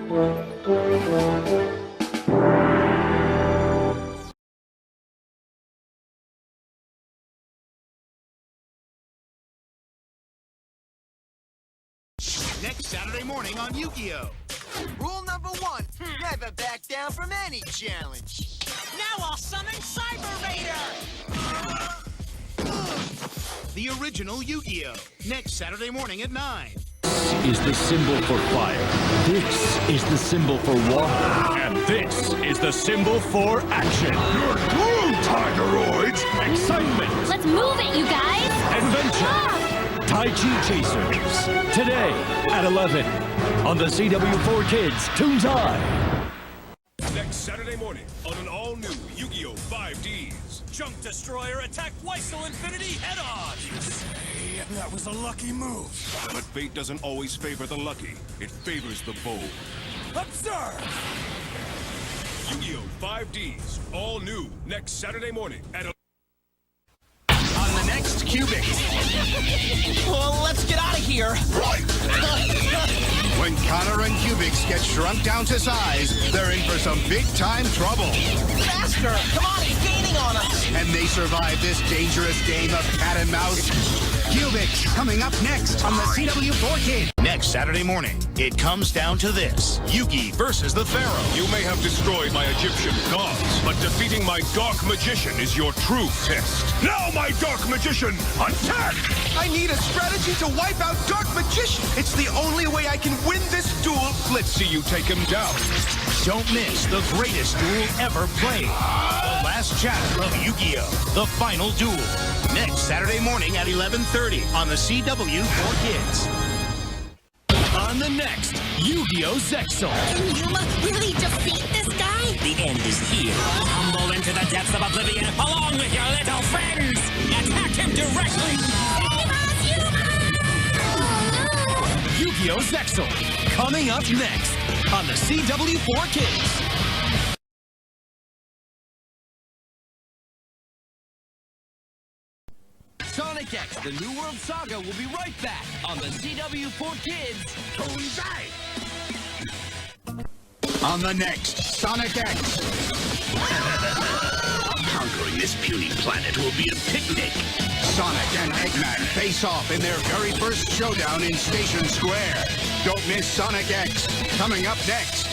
Next Saturday morning on Yu-Gi-Oh! Rule number 1, never back down from any challenge. Now I'll summon Cyber Raider! The original Yu-Gi-Oh! Next Saturday morning at 9. This is the symbol for fire. This is the symbol for water. And this is the symbol for action. You're through, Tigeroids! Excitement! Let's move it, you guys! Adventure! Tai Chi Chasers. Today at 11 on the CW4Kids Toonzai. Next Saturday morning on an all-new Yu-Gi-Oh! 5Ds. Chunk Destroyer attack Weissel Infinity head-on! That was a lucky move. But fate doesn't always favor the lucky. It favors the bold. Observe! Yu-Gi-Oh! 5Ds. All new next Saturday morning at On the next Cubic. Well, let's get out of here! When Connor and Cubics get shrunk down to size, they're in for some big-time trouble. Faster! Come on, he's gaining on us! And they survive this dangerous game of cat and mouse. Cubics coming up next on the CW4Kids. Next Saturday morning, it comes down to this. Yugi versus the Pharaoh. You may have destroyed my Egyptian gods, but defeating my Dark Magician is your true test. Now, my Dark Magician, attack! I need a strategy to wipe out Dark Magician. It's the only way I can win this duel. Let's see you take him down. Don't miss the greatest duel ever played. The last chapter of Yu-Gi-Oh! The Final Duel. Next Saturday morning at 11:30 on the CW4Kids. On the next Yu-Gi-Oh! Zexal. Can Yuma really defeat this guy? The end is here. Tumble into the depths of oblivion along with your little friends! Attack him directly! Save us, Yuma! Oh, Yu-Gi-Oh! Zexal. Coming up next on the CW4Kids. Sonic X, the New World Saga will be right back on the CW4Kids Toonzai. On the next Sonic X. Conquering this puny planet will be a picnic. Sonic and Eggman face off in their very first showdown in Station Square. Don't miss Sonic X. Coming up next.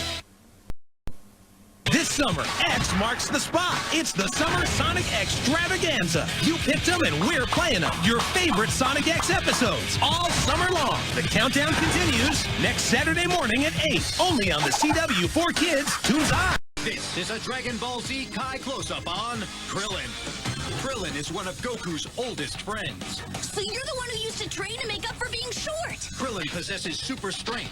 This summer, X marks the spot. It's the Summer Sonic Extravaganza. You picked them and we're playing them. Your favorite Sonic X episodes, all summer long. The countdown continues next Saturday morning at 8, only on the CW4Kids Toonzai. This is a Dragon Ball Z Kai close-up on Krillin. Krillin is one of Goku's oldest friends. So you're the one who used to train to make up for being short. Krillin possesses super strength,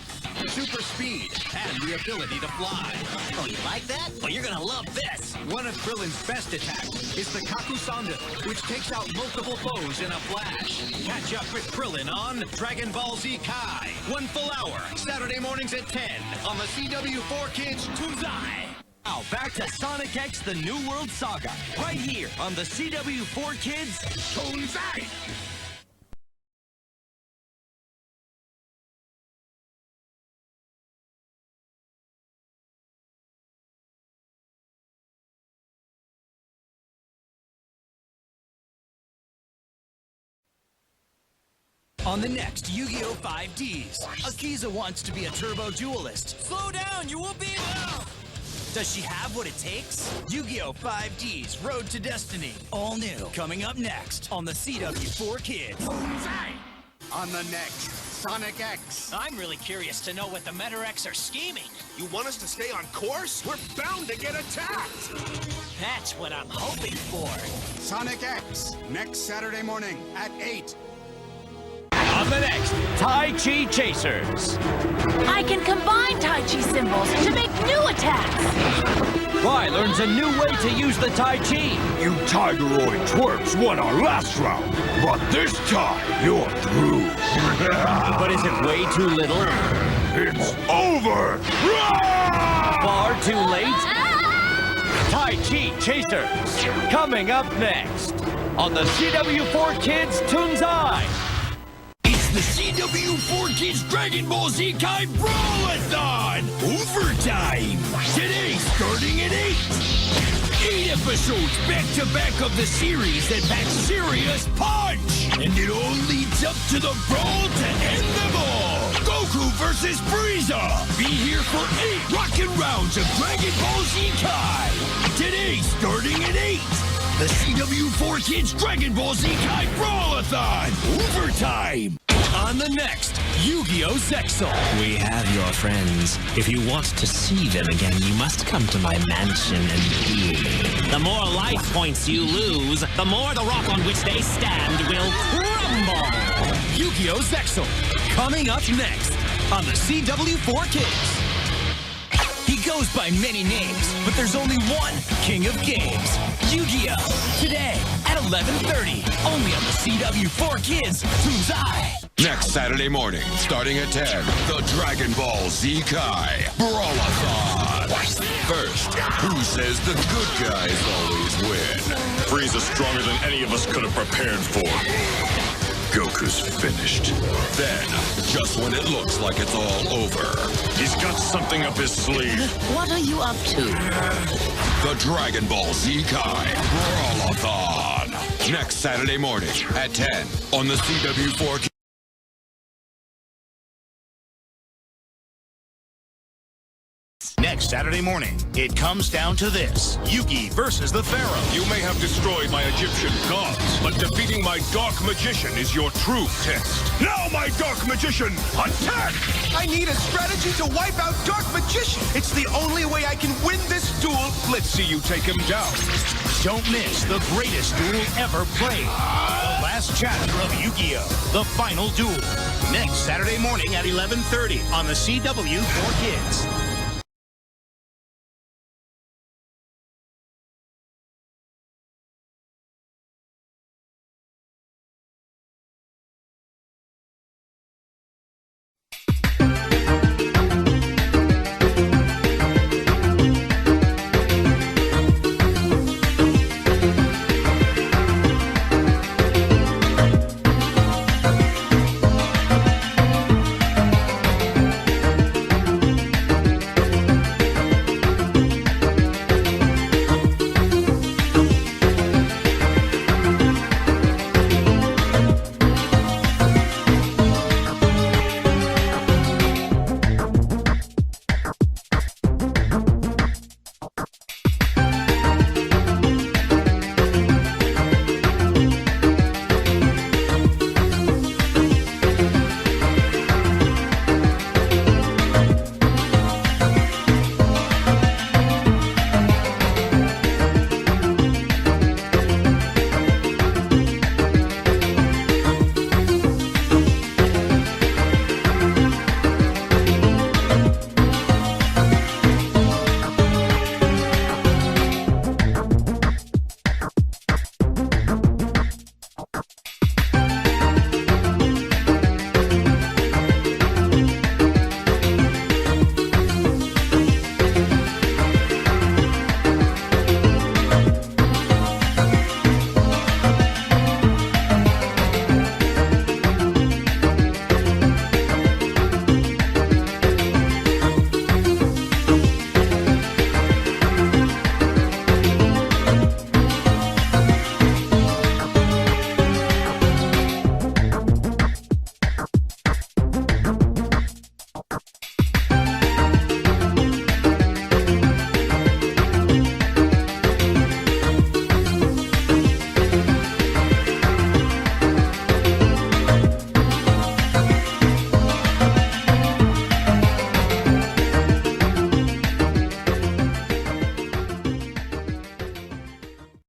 super speed, and the ability to fly. Oh, you like that? Well, you're gonna love this! One of Krillin's best attacks is the Kakusanda, which takes out multiple foes in a flash. Catch up with Krillin on Dragon Ball Z Kai. 1 full hour, Saturday mornings at 10 on the CW4Kids Toonzai. Now back to Sonic X, the New World Saga, right here on the CW4Kids Toonzai. On the next Yu-Gi-Oh! 5Ds, Akiza wants to be a turbo duelist. Slow down, you will be... Does she have what it takes? Yu-Gi-Oh! 5Ds, Road to Destiny. All new, coming up next on the CW4Kids. On the next Sonic X. I'm really curious to know what the Meta-X are scheming. You want us to stay on course? We're bound to get attacked! That's what I'm hoping for. Sonic X. Next Saturday morning at 8. On the next Tai Chi Chasers. I can combine Tai Chi symbols to make new attacks. Fly learns a new way to use the Tai Chi. You Tigeroid twerps won our last round, but this time you're through. But is it way too little? It's over! Far too late? Tai Chi Chasers. Coming up next on the CW4Kids Toonzai. the CW4Kids Dragon Ball Z Kai Brawl-a-thon! Overtime! Today, starting at 8! 8 episodes back-to-back of the series that pack serious punch! And it all leads up to the brawl to end them all! Goku versus Frieza! Be here for 8 rockin' rounds of Dragon Ball Z Kai! Today, starting at 8! The CW4Kids Dragon Ball Z Kai Brawl-a-thon! Overtime! On the next Yu-Gi-Oh! Zexal. We have your friends. If you want to see them again, you must come to my mansion and heal me. The more life points you lose, the more the rock on which they stand will crumble. Yu-Gi-Oh! Zexal. Coming up next on the CW4Kids. He goes by many names, but there's only one king of games. Yu-Gi-Oh! Today at 11:30, only on the CW4Kids Toonzai. Next Saturday morning, starting at 10, the Dragon Ball Z Kai Brawl-a-thon. First, who says the good guys always win? Frieza's stronger than any of us could have prepared for. Goku's finished. Then, just when it looks like it's all over, He's got something up his sleeve. What are you up to? the Dragon Ball Z Kai Brawl-a-thon. Next Saturday morning at 10 on the CW4Kids. Next Saturday morning, it comes down to this. Yugi versus the Pharaoh. You may have destroyed my Egyptian gods, but defeating my Dark Magician is your true test. Now, my Dark Magician, attack! I need a strategy to wipe out Dark Magician. It's the only way I can win this duel. Let's see you take him down. Don't miss the greatest duel ever played. The last chapter of Yu-Gi-Oh! The Final Duel. Next Saturday morning at 11:30 on the CW4Kids.